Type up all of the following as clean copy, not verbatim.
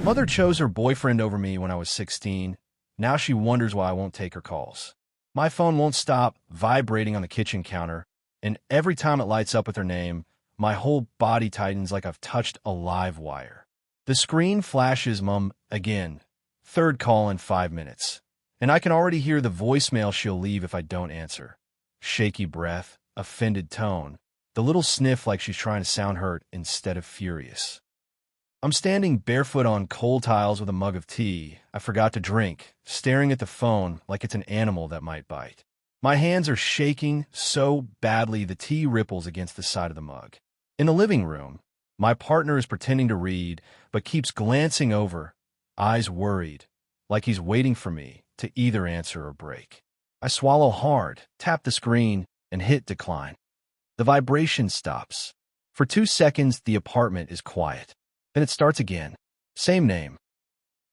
Mother chose her boyfriend over me when I was 16. Now she wonders why I won't take her calls. My phone won't stop vibrating on the kitchen counter, and every time it lights up with her name, my whole body tightens like I've touched a live wire. The screen flashes Mom again. Third call in 5 minutes. And I can already hear the voicemail she'll leave if I don't answer. Shaky breath, offended tone, the little sniff like she's trying to sound hurt instead of furious. I'm standing barefoot on cold tiles with a mug of tea I forgot to drink, staring at the phone like it's an animal that might bite. My hands are shaking so badly the tea ripples against the side of the mug. In the living room, my partner is pretending to read, but keeps glancing over, eyes worried, like he's waiting for me to either answer or break. I swallow hard, tap the screen, and hit decline. The vibration stops. For 2 seconds, the apartment is quiet. Then it starts again. Same name.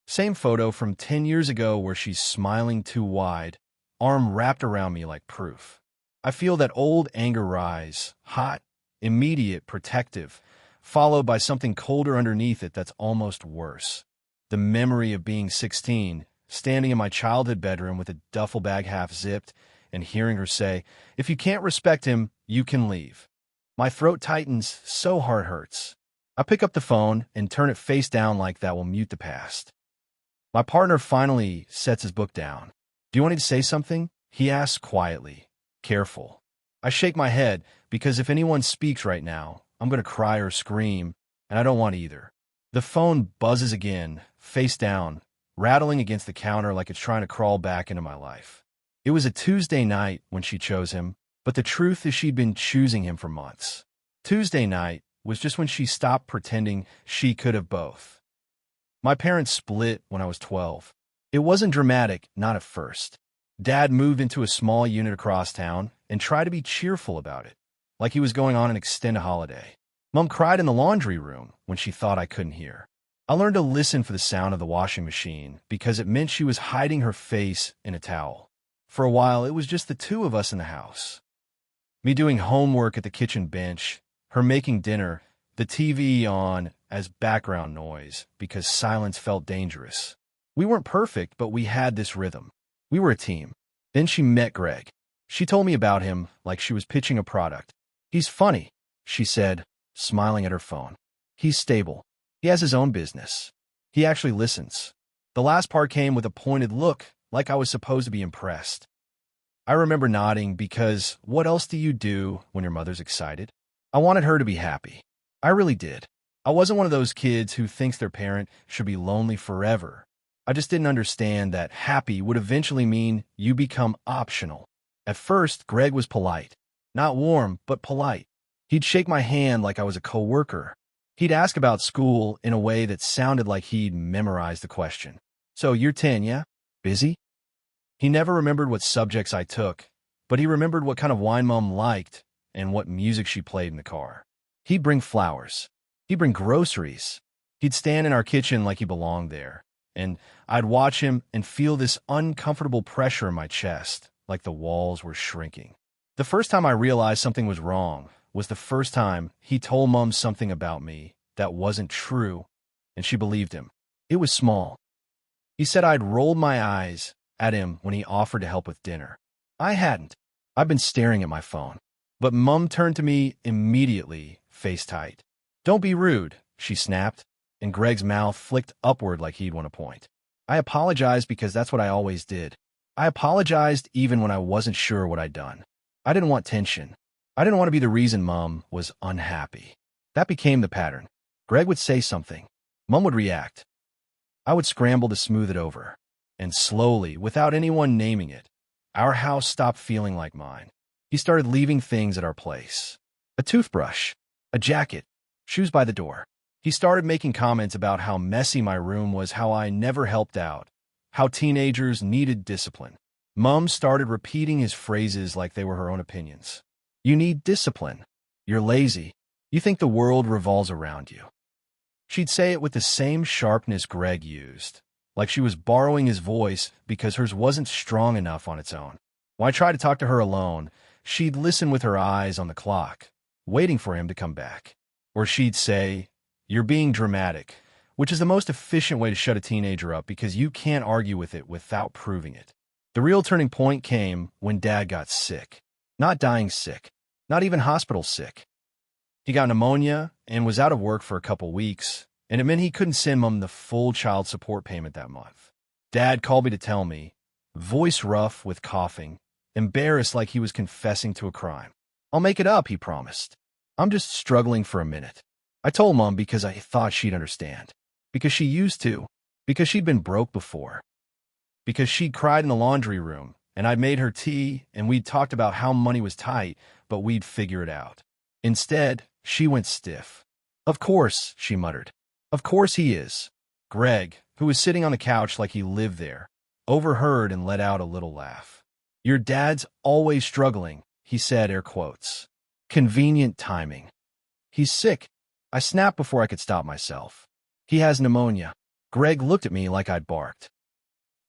Same photo from 10 years ago where she's smiling too wide, arm wrapped around me like proof. I feel that old anger rise, hot, immediate, protective, followed by something colder underneath it that's almost worse. The memory of being 16, standing in my childhood bedroom with a duffel bag half zipped, and hearing her say, "If you can't respect him, you can leave." My throat tightens so heart hurts. I pick up the phone and turn it face down like that will mute the past. My partner finally sets his book down. "Do you want me to say something?" he asks quietly, careful. I shake my head because if anyone speaks right now, I'm going to cry or scream, and I don't want either. The phone buzzes again, face down, rattling against the counter like it's trying to crawl back into my life. It was a Tuesday night when she chose him, but the truth is she'd been choosing him for months. Tuesday night was just when she stopped pretending she could have both. My parents split when I was 12. It wasn't dramatic, not at first. Dad moved into a small unit across town and tried to be cheerful about it, like he was going on an extended holiday. Mom cried in the laundry room when she thought I couldn't hear. I learned to listen for the sound of the washing machine because it meant she was hiding her face in a towel. For a while, it was just the two of us in the house. Me doing homework at the kitchen bench, her making dinner, the TV on as background noise because silence felt dangerous. We weren't perfect, but we had this rhythm. We were a team. Then she met Greg. She told me about him like she was pitching a product. "He's funny," she said, smiling at her phone. "He's stable. He has his own business. He actually listens." The last part came with a pointed look, like I was supposed to be impressed. I remember nodding because what else do you do when your mother's excited? I wanted her to be happy. I really did. I wasn't one of those kids who thinks their parent should be lonely forever. I just didn't understand that happy would eventually mean you become optional. At first, Greg was polite. Not warm, but polite. He'd shake my hand like I was a coworker. He'd ask about school in a way that sounded like he'd memorized the question. "So you're 10, yeah? Busy?" He never remembered what subjects I took, but he remembered what kind of wine Mom liked and what music she played in the car. He'd bring flowers. He'd bring groceries. He'd stand in our kitchen like he belonged there, and I'd watch him and feel this uncomfortable pressure in my chest, like the walls were shrinking. The first time I realized something was wrong was the first time he told Mom something about me that wasn't true, and she believed him. It was small. He said I'd rolled my eyes at him when he offered to help with dinner. I hadn't. I'd been staring at my phone. But Mom turned to me immediately, face tight. "Don't be rude," she snapped, and Greg's mouth flicked upward like he'd want to point. I apologized because that's what I always did. I apologized even when I wasn't sure what I'd done. I didn't want tension. I didn't want to be the reason Mom was unhappy. That became the pattern. Greg would say something. Mom would react. I would scramble to smooth it over. And slowly, without anyone naming it, our house stopped feeling like mine. He started leaving things at our place. A toothbrush, a jacket, shoes by the door. He started making comments about how messy my room was, how I never helped out, how teenagers needed discipline. Mom started repeating his phrases like they were her own opinions. "You need discipline. You're lazy. You think the world revolves around you." She'd say it with the same sharpness Greg used, like she was borrowing his voice because hers wasn't strong enough on its own. When I tried to talk to her alone, she'd listen with her eyes on the clock, waiting for him to come back. Or she'd say, "You're being dramatic," which is the most efficient way to shut a teenager up because you can't argue with it without proving it. The real turning point came when Dad got sick. Not dying sick, not even hospital sick. He got pneumonia and was out of work for a couple weeks, and it meant he couldn't send Mom the full child support payment that month. Dad called me to tell me, voice rough with coughing, embarrassed like he was confessing to a crime. I'll make it up, he promised. I'm just struggling for a minute. I told Mom because I thought she'd understand. Because she used to. Because she'd been broke before. Because she'd cried in the laundry room, and I'd made her tea, and we'd talked about how money was tight, but we'd figure it out. Instead, she went stiff. Of course, she muttered. Of course he is. Greg, who was sitting on the couch like he lived there, overheard and let out a little laugh. Your dad's always struggling, he said, air quotes. Convenient timing. He's sick. I snapped before I could stop myself. He has pneumonia. Greg looked at me like I'd barked.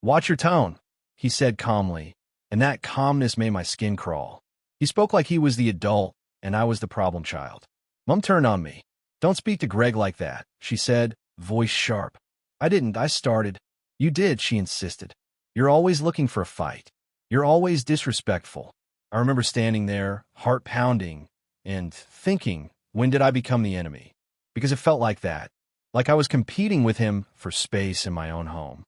Watch your tone, he said calmly, and that calmness made my skin crawl. He spoke like he was the adult, and I was the problem child. Mom turned on me. Don't speak to Greg like that, she said, voice sharp. I didn't, I started. You did, she insisted. You're always looking for a fight. You're always disrespectful. I remember standing there, heart pounding, and thinking, when did I become the enemy? Because it felt like that, like I was competing with him for space in my own home.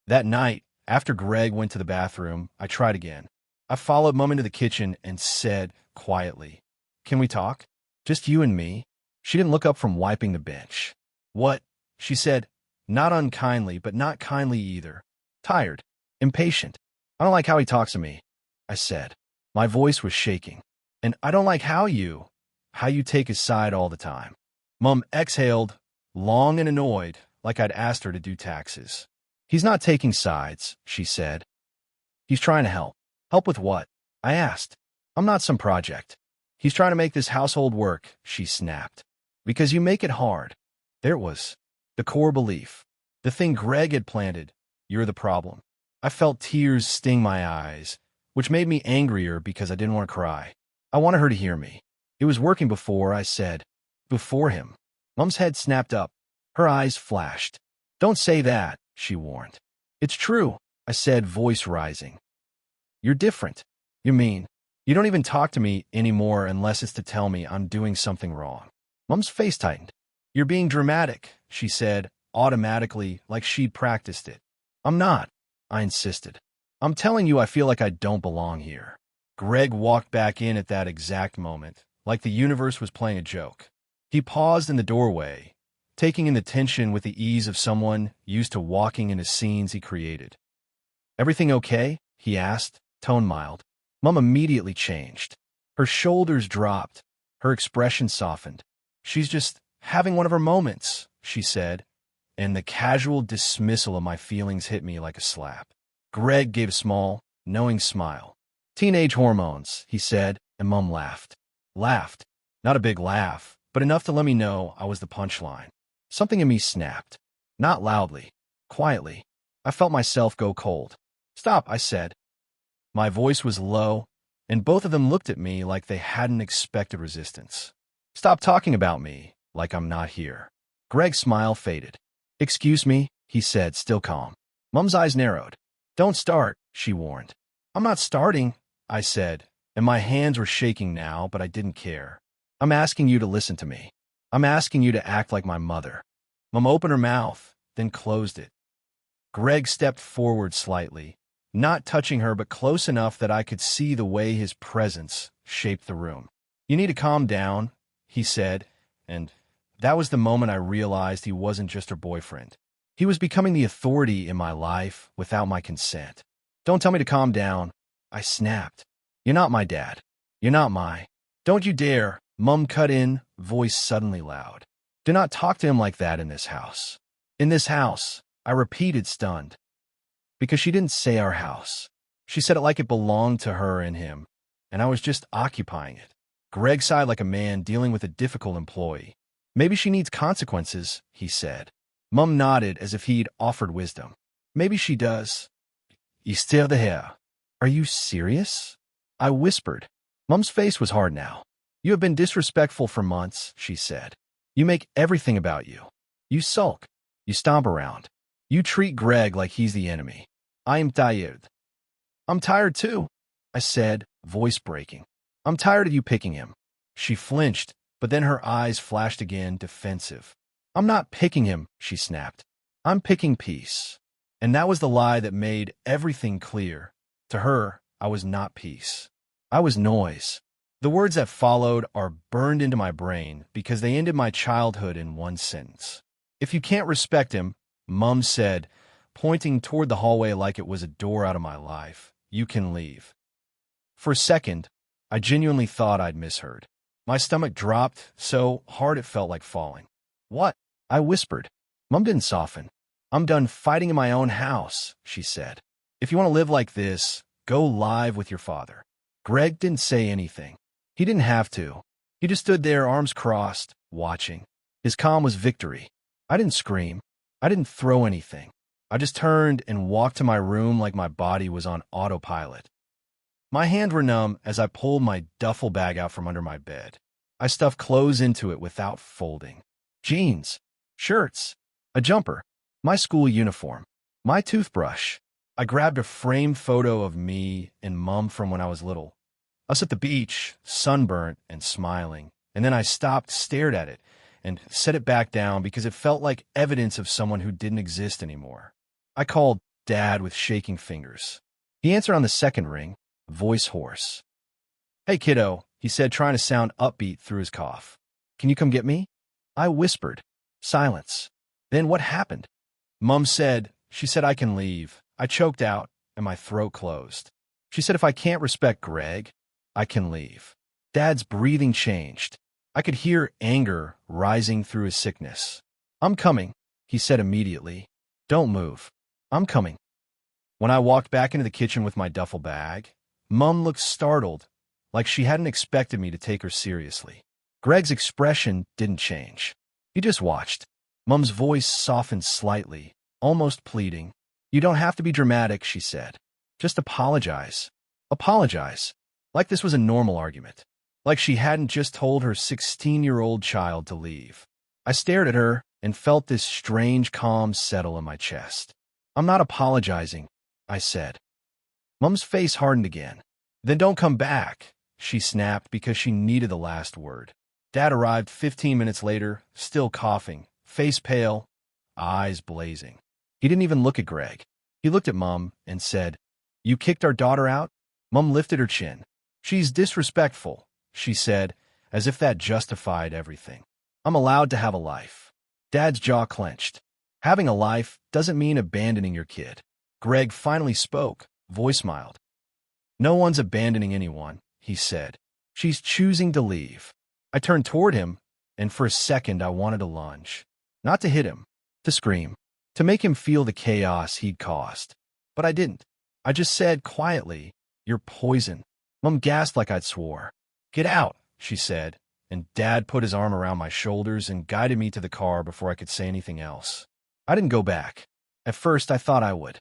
That night, after Greg went to the bathroom, I tried again. I followed Mom into the kitchen and said quietly, Can we talk? Just you and me? She didn't look up from wiping the bench. What? She said, not unkindly, but not kindly either. Tired. Impatient. I don't like how he talks to me, I said. My voice was shaking. And I don't like how you take his side all the time. Mom exhaled, long and annoyed, like I'd asked her to do taxes. He's not taking sides, she said. He's trying to help. Help with what? I asked. I'm not some project. He's trying to make this household work, she snapped. Because you make it hard. There it was. The core belief. The thing Greg had planted. You're the problem. I felt tears sting my eyes, which made me angrier because I didn't want to cry. I wanted her to hear me. It was working before, I said. Before him. Mom's head snapped up. Her eyes flashed. Don't say that, she warned. It's true, I said, voice rising. You're different. You mean, you don't even talk to me anymore unless it's to tell me I'm doing something wrong. Mom's face tightened. You're being dramatic, she said, automatically, like she'd practiced it. I'm not, I insisted. I'm telling you I feel like I don't belong here. Greg walked back in at that exact moment, like the universe was playing a joke. He paused in the doorway, taking in the tension with the ease of someone used to walking into scenes he created. Everything okay? He asked, tone mild. Mom immediately changed. Her shoulders dropped. Her expression softened. She's just having one of her moments, she said, and the casual dismissal of my feelings hit me like a slap. Greg gave a small, knowing smile. Teenage hormones, he said, and Mom laughed. Laughed. Not a big laugh, but enough to let me know I was the punchline. Something in me snapped. Not loudly. Quietly. I felt myself go cold. Stop, I said. My voice was low, and both of them looked at me like they hadn't expected resistance. Stop talking about me, like I'm not here. Greg's smile faded. Excuse me, he said, still calm. Mom's eyes narrowed. Don't start, she warned. I'm not starting, I said, and my hands were shaking now, but I didn't care. I'm asking you to listen to me. I'm asking you to act like my mother. Mom opened her mouth, then closed it. Greg stepped forward slightly, not touching her but close enough that I could see the way his presence shaped the room. You need to calm down, he said, and that was the moment I realized he wasn't just her boyfriend. He was becoming the authority in my life without my consent. Don't tell me to calm down, I snapped. You're not my dad. You're not my. Don't you dare, Mom cut in, voice suddenly loud. Do not talk to him like that in this house. In this house, I repeated, stunned. Because she didn't say our house. She said it like it belonged to her and him, and I was just occupying it. Greg sighed like a man dealing with a difficult employee. Maybe she needs consequences, he said. Mom nodded as if he'd offered wisdom. Maybe she does. Esther the hair. Are you serious? I whispered. Mom's face was hard now. You have been disrespectful for months, she said. You make everything about you. You sulk. You stomp around. You treat Greg like he's the enemy. I am tired. I'm tired too, I said, voice breaking. I'm tired of you picking him. She flinched, but then her eyes flashed again, defensive. I'm not picking him, she snapped. I'm picking peace. And that was the lie that made everything clear. To her, I was not peace. I was noise. The words that followed are burned into my brain because they ended my childhood in one sentence. If you can't respect him, Mom said, pointing toward the hallway like it was a door out of my life, you can leave. For a second, I genuinely thought I'd misheard. My stomach dropped so hard it felt like falling. What? I whispered. Mom didn't soften. I'm done fighting in my own house, she said. If you want to live like this, go live with your father. Greg didn't say anything. He didn't have to. He just stood there, arms crossed, watching. His calm was victory. I didn't scream. I didn't throw anything. I just turned and walked to my room like my body was on autopilot. My hands were numb as I pulled my duffel bag out from under my bed. I stuffed clothes into it without folding. Jeans, shirts, a jumper, my school uniform, my toothbrush. I grabbed a framed photo of me and Mom from when I was little. Us at the beach, sunburnt and smiling. And then I stopped, stared at it, and set it back down because it felt like evidence of someone who didn't exist anymore. I called Dad with shaking fingers. He answered on the second ring, voice hoarse. Hey, kiddo, he said, trying to sound upbeat through his cough. Can you come get me? I whispered. Silence. Then what happened? Mom said, she said I can leave. I choked out, and my throat closed. She said if I can't respect Greg, I can leave. Dad's breathing changed. I could hear anger rising through his sickness. I'm coming, he said immediately. Don't move. I'm coming. When I walked back into the kitchen with my duffel bag, Mom looked startled, like she hadn't expected me to take her seriously. Greg's expression didn't change. He just watched. Mom's voice softened slightly, almost pleading. You don't have to be dramatic, she said. Just apologize. Apologize. Like this was a normal argument. Like she hadn't just told her 16-year-old child to leave. I stared at her and felt this strange calm settle in my chest. I'm not apologizing, I said. Mom's face hardened again. Then don't come back, she snapped because she needed the last word. Dad arrived 15 minutes later, still coughing, face pale, eyes blazing. He didn't even look at Greg. He looked at Mom and said, You kicked our daughter out? Mom lifted her chin. She's disrespectful, she said, as if that justified everything. I'm allowed to have a life. Dad's jaw clenched. Having a life doesn't mean abandoning your kid. Greg finally spoke, voice mild. No one's abandoning anyone, he said. She's choosing to leave. I turned toward him, and for a second I wanted to lunge. Not to hit him, to scream, to make him feel the chaos he'd caused. But I didn't. I just said quietly, You're poison. Mom gasped like I'd swore. Get out, she said, and Dad put his arm around my shoulders and guided me to the car before I could say anything else. I didn't go back. At first, I thought I would.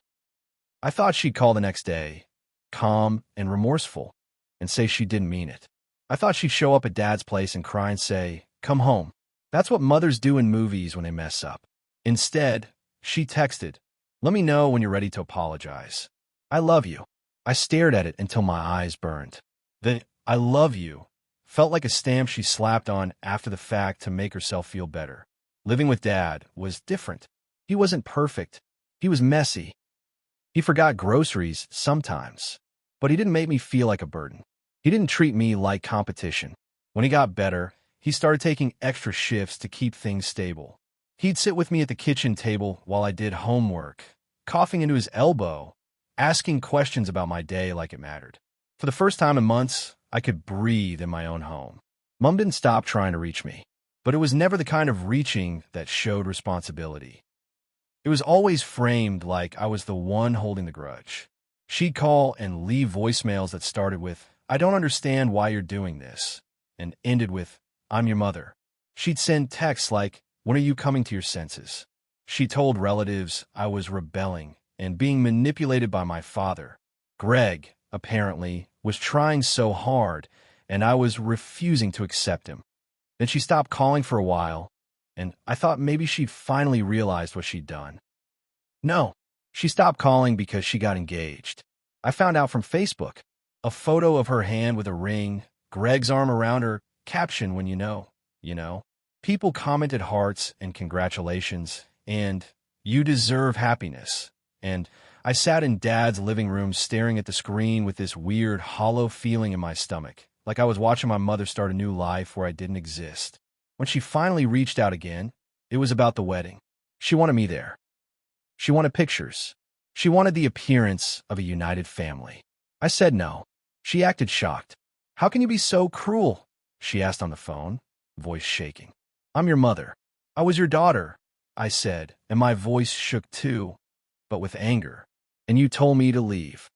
I thought she'd call the next day, calm and remorseful, and say she didn't mean it. I thought she'd show up at Dad's place and cry and say, Come home. That's what mothers do in movies when they mess up. Instead, she texted, Let me know when you're ready to apologize. I love you. I stared at it until my eyes burned. The I love you felt like a stamp she slapped on after the fact to make herself feel better. Living with Dad was different. He wasn't perfect. He was messy. He forgot groceries sometimes, but he didn't make me feel like a burden. He didn't treat me like competition. When he got better, he started taking extra shifts to keep things stable. He'd sit with me at the kitchen table while I did homework, coughing into his elbow, asking questions about my day like it mattered. For the first time in months, I could breathe in my own home. Mom didn't stop trying to reach me, but it was never the kind of reaching that showed responsibility. It was always framed like I was the one holding the grudge. She'd call and leave voicemails that started with, I don't understand why you're doing this, and ended with, I'm your mother. She'd send texts like, when are you coming to your senses? She told relatives I was rebelling and being manipulated by my father. Greg, apparently, was trying so hard, and I was refusing to accept him. Then she stopped calling for a while, and I thought maybe she'd finally realized what she'd done. No, she stopped calling because she got engaged. I found out from Facebook. A photo of her hand with a ring, Greg's arm around her, caption when you know. People commented hearts and congratulations, and you deserve happiness. And I sat in Dad's living room staring at the screen with this weird, hollow feeling in my stomach, like I was watching my mother start a new life where I didn't exist. When she finally reached out again, it was about the wedding. She wanted me there. She wanted pictures. She wanted the appearance of a united family. I said no. She acted shocked. "How can you be so cruel?" she asked on the phone, voice shaking. "I'm your mother. I was your daughter," I said, and my voice shook too, but with anger. "And you told me to leave."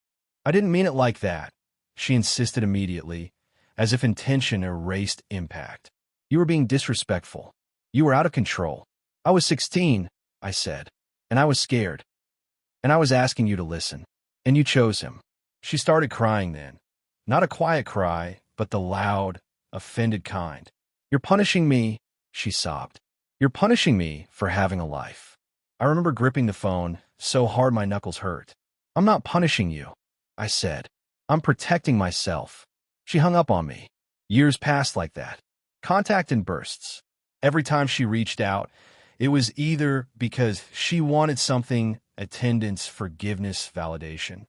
"I didn't mean it like that," she insisted immediately, as if intention erased impact. "You were being disrespectful. You were out of control." "I was 16, I said, "and I was scared. And I was asking you to listen. And you chose him." She started crying then. Not a quiet cry, but the loud, offended kind. "You're punishing me," she sobbed. "You're punishing me for having a life." I remember gripping the phone so hard my knuckles hurt. "I'm not punishing you," I said. "I'm protecting myself." She hung up on me. Years passed like that. Contact in bursts. Every time she reached out, it was either because she wanted something, attendance, forgiveness, validation,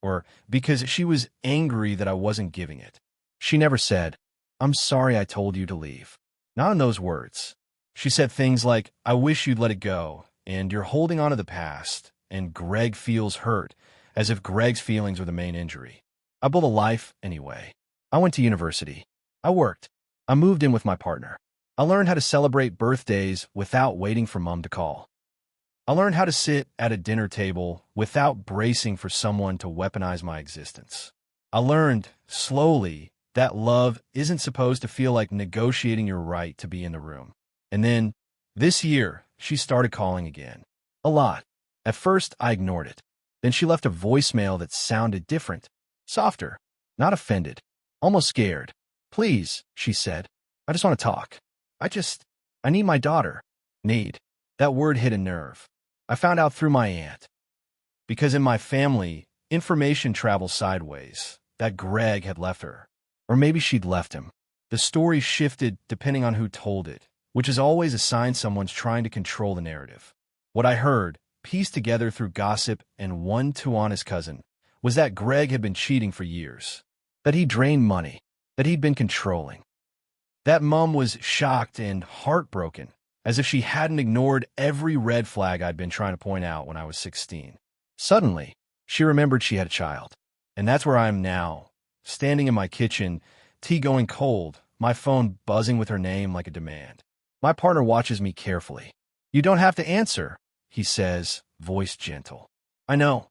or because she was angry that I wasn't giving it. She never said, "I'm sorry I told you to leave." Not in those words. She said things like, "I wish you'd let it go," and "You're holding on to the past," and "Greg feels hurt," as if Greg's feelings were the main injury. I built a life anyway. I went to university. I worked. I moved in with my partner. I learned how to celebrate birthdays without waiting for Mom to call. I learned how to sit at a dinner table without bracing for someone to weaponize my existence. I learned, slowly, that love isn't supposed to feel like negotiating your right to be in the room. And then, this year, she started calling again. A lot. At first, I ignored it. Then she left a voicemail that sounded different, softer, not offended, almost scared. "Please," she said, "I just want to talk. I need my daughter." Need. That word hit a nerve. I found out through my aunt. Because in my family, information travels sideways, that Greg had left her. Or maybe she'd left him. The story shifted depending on who told it, which is always a sign someone's trying to control the narrative. What I heard, pieced together through gossip and one too honest cousin, was that Greg had been cheating for years, that he drained money, that he'd been controlling. That Mom was shocked and heartbroken, as if she hadn't ignored every red flag I'd been trying to point out when I was 16. Suddenly, she remembered she had a child. And that's where I am now, standing in my kitchen, tea going cold, my phone buzzing with her name like a demand. My partner watches me carefully. "You don't have to answer," he says, voice gentle. I know.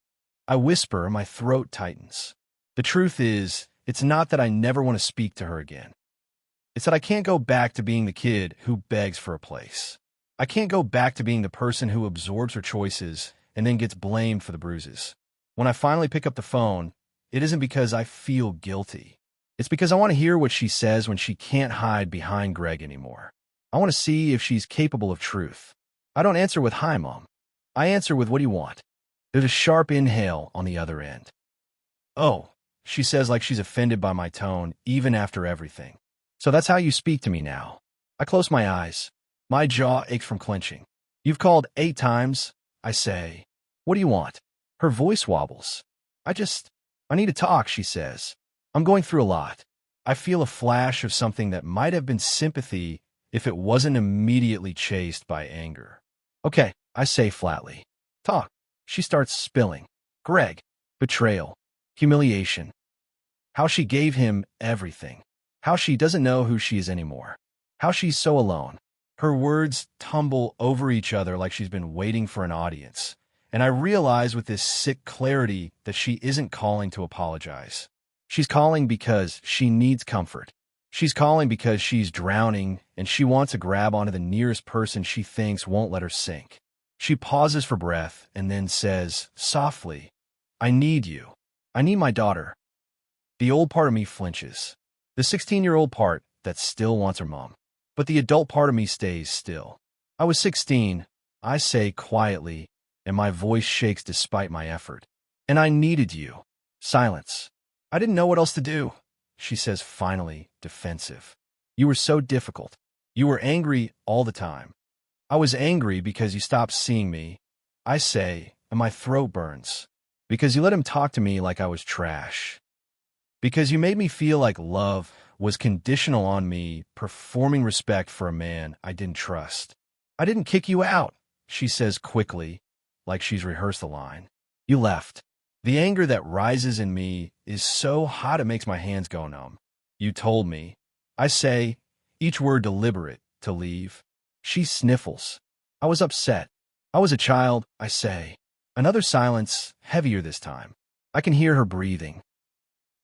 I whisper, my throat tightens. The truth is, it's not that I never want to speak to her again. It's that I can't go back to being the kid who begs for a place. I can't go back to being the person who absorbs her choices and then gets blamed for the bruises. When I finally pick up the phone, it isn't because I feel guilty. It's because I want to hear what she says when she can't hide behind Greg anymore. I want to see if she's capable of truth. I don't answer with "Hi, Mom." I answer with "What do you want?" There's a sharp inhale on the other end. "Oh," she says like she's offended by my tone, even after everything. "So that's how you speak to me now." I close my eyes. My jaw aches from clenching. "You've called 8 times, I say. What do you want?" Her voice wobbles. I need to talk," she says. "I'm going through a lot." I feel a flash of something that might have been sympathy if it wasn't immediately chased by anger. "Okay," I say flatly. "Talk." She starts spilling. Greg. Betrayal. Humiliation. How she gave him everything. How she doesn't know who she is anymore. How she's so alone. Her words tumble over each other like she's been waiting for an audience. And I realize with this sick clarity that she isn't calling to apologize. She's calling because she needs comfort. She's calling because she's drowning and she wants to grab onto the nearest person she thinks won't let her sink. She pauses for breath and then says, softly, "I need you. I need my daughter." The old part of me flinches. The 16-year-old part that still wants her mom. but the adult part of me stays still. I was 16, I say quietly, and my voice shakes despite my effort. And I needed you. Silence. I didn't know what else to do, she says finally, defensive. You were so difficult. You were angry all the time. I was angry because you stopped seeing me, I say, and my throat burns. Because you let him talk to me like I was trash. Because you made me feel like love was conditional on me performing respect for a man I didn't trust. I didn't kick you out, she says quickly, like she's rehearsed the line. You left. The anger that rises in me is so hot it makes my hands go numb. You told me. I say, each word deliberate, to leave. She sniffles. I was upset. I was a child, I say. Another silence, heavier this time. I can hear her breathing.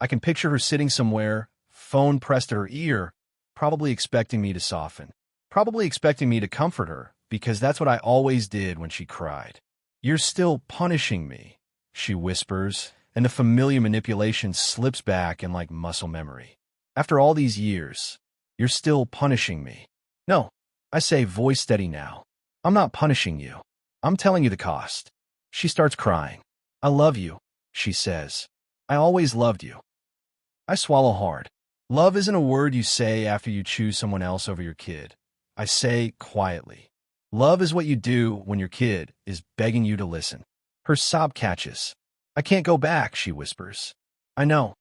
I can picture her sitting somewhere, phone pressed to her ear, probably expecting me to soften. Probably expecting me to comfort her, because that's what I always did when she cried. You're still punishing me, she whispers, and the familiar manipulation slips back in like muscle memory. After all these years, you're still punishing me. No, I say, voice steady now. I'm not punishing you. I'm telling you the cost. She starts crying. I love you, she says. I always loved you. I swallow hard. Love isn't a word you say after you choose someone else over your kid. I say quietly. Love is what you do when your kid is begging you to listen. Her sob catches. I can't go back, she whispers. I know.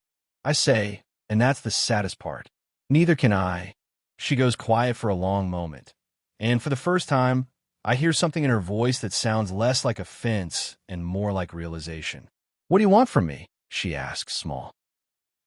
I say, and that's the saddest part. Neither can I. She goes quiet for a long moment. And for the first time, I hear something in her voice that sounds less like offense and more like realization. What do you want from me? She asks, small.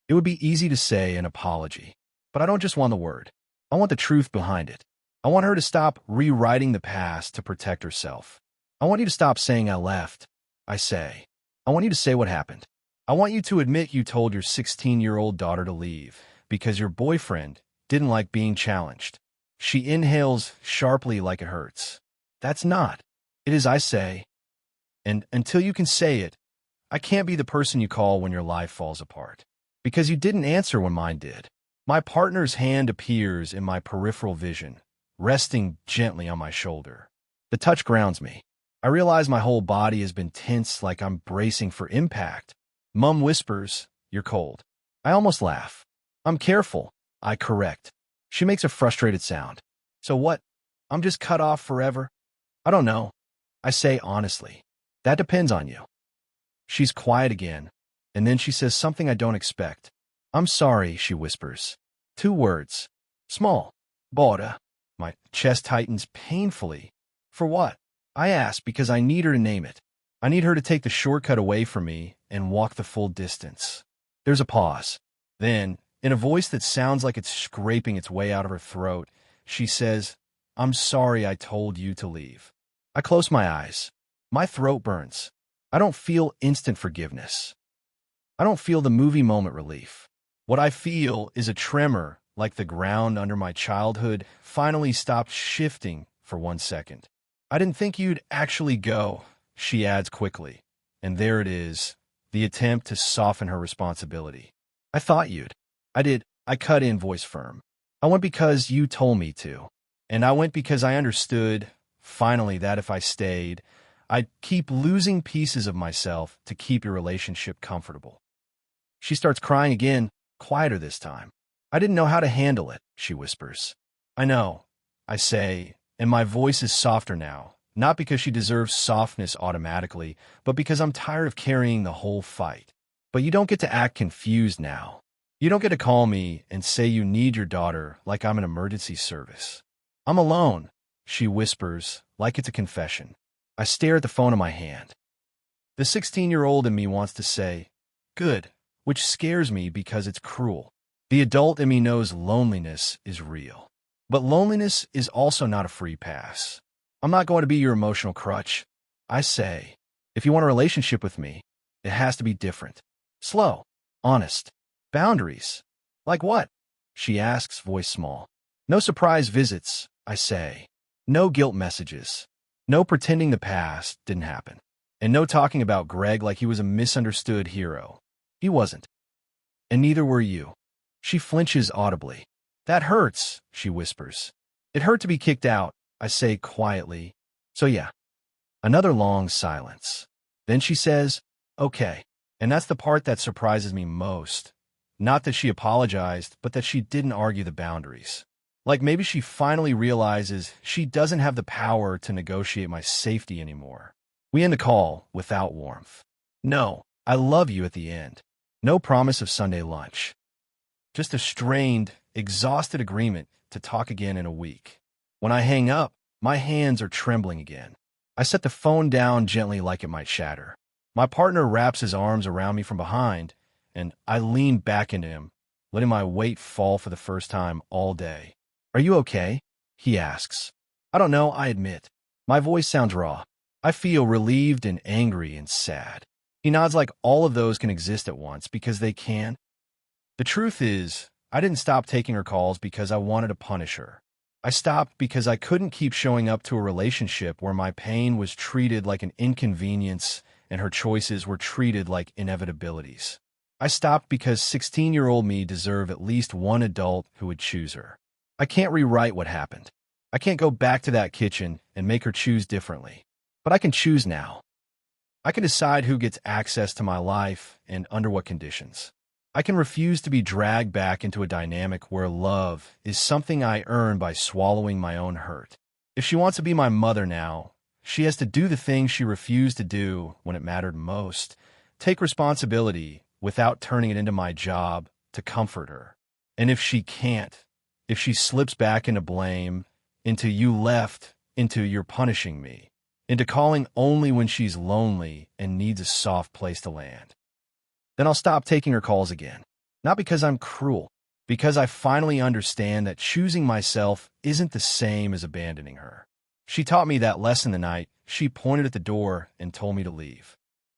It would be easy to say an apology, but I don't just want the word. I want the truth behind it. I want her to stop rewriting the past to protect herself. I want you to stop saying I left, I say. I want you to say what happened. I want you to admit you told your 16-year-old daughter to leave because your boyfriend didn't like being challenged. She inhales sharply like it hurts. That's not. It is, I say. And until you can say it, I can't be the person you call when your life falls apart. Because you didn't answer when mine did. My partner's hand appears in my peripheral vision, resting gently on my shoulder. The touch grounds me. I realize my whole body has been tense like I'm bracing for impact. Mum whispers, you're cold. I almost laugh. I'm careful, I correct. She makes a frustrated sound. So what? I'm just cut off forever? I don't know. I say honestly. That depends on you. She's quiet again, and then she says something I don't expect. I'm sorry, she whispers. 2 words. Small. Bora. My chest tightens painfully. For what? I ask because I need her to name it. I need her to take the shortcut away from me and walk the full distance. There's a pause. Then, in a voice that sounds like it's scraping its way out of her throat, she says, I'm sorry I told you to leave. I close my eyes. My throat burns. I don't feel instant forgiveness. I don't feel the movie moment relief. What I feel is a tremor, like the ground under my childhood finally stopped shifting for 1 second. I didn't think you'd actually go, she adds quickly. And there it is, the attempt to soften her responsibility. I thought you'd. I did. I cut in, voice firm. I went because you told me to. And I went because I understood, finally, that if I stayed, I'd keep losing pieces of myself to keep your relationship comfortable. She starts crying again, quieter this time. I didn't know how to handle it, she whispers. I know, I say, and my voice is softer now, not because she deserves softness automatically, but because I'm tired of carrying the whole fight. But you don't get to act confused now. You don't get to call me and say you need your daughter like I'm an emergency service. I'm alone, she whispers, like it's a confession. I stare at the phone in my hand. The 16-year-old in me wants to say, good, which scares me because it's cruel. The adult in me knows loneliness is real. But loneliness is also not a free pass. I'm not going to be your emotional crutch. I say, if you want a relationship with me, it has to be different. Slow, honest, boundaries. Like what? She asks, voice small. No surprise visits, I say. No guilt messages. No pretending the past didn't happen. And no talking about Greg like he was a misunderstood hero. He wasn't. And neither were you. She flinches audibly. That hurts, she whispers. It hurt to be kicked out, I say quietly. So yeah, another long silence. Then she says, okay. And that's the part that surprises me most. Not that she apologized, but that she didn't argue the boundaries. Like maybe she finally realizes she doesn't have the power to negotiate my safety anymore. We end the call without warmth. No, I love you at the end. No promise of Sunday lunch. Just a strained, exhausted agreement to talk again in a week. When I hang up, my hands are trembling again. I set the phone down gently like it might shatter. My partner wraps his arms around me from behind, and I lean back into him, letting my weight fall for the first time all day. Are you okay? He asks. I don't know, I admit. My voice sounds raw. I feel relieved and angry and sad. He nods like all of those can exist at once because they can. The truth is, I didn't stop taking her calls because I wanted to punish her. I stopped because I couldn't keep showing up to a relationship where my pain was treated like an inconvenience and her choices were treated like inevitabilities. I stopped because 16-year-old me deserved at least one adult who would choose her. I can't rewrite what happened. I can't go back to that kitchen and make her choose differently. But I can choose now. I can decide who gets access to my life and under what conditions. I can refuse to be dragged back into a dynamic where love is something I earn by swallowing my own hurt. If she wants to be my mother now, she has to do the things she refused to do when it mattered most. Take responsibility without turning it into my job to comfort her. And if she can't, if she slips back into blame, into you left, into you're punishing me, into calling only when she's lonely and needs a soft place to land, then I'll stop taking her calls again. Not because I'm cruel, because I finally understand that choosing myself isn't the same as abandoning her. She taught me that lesson the night she pointed at the door and told me to leave.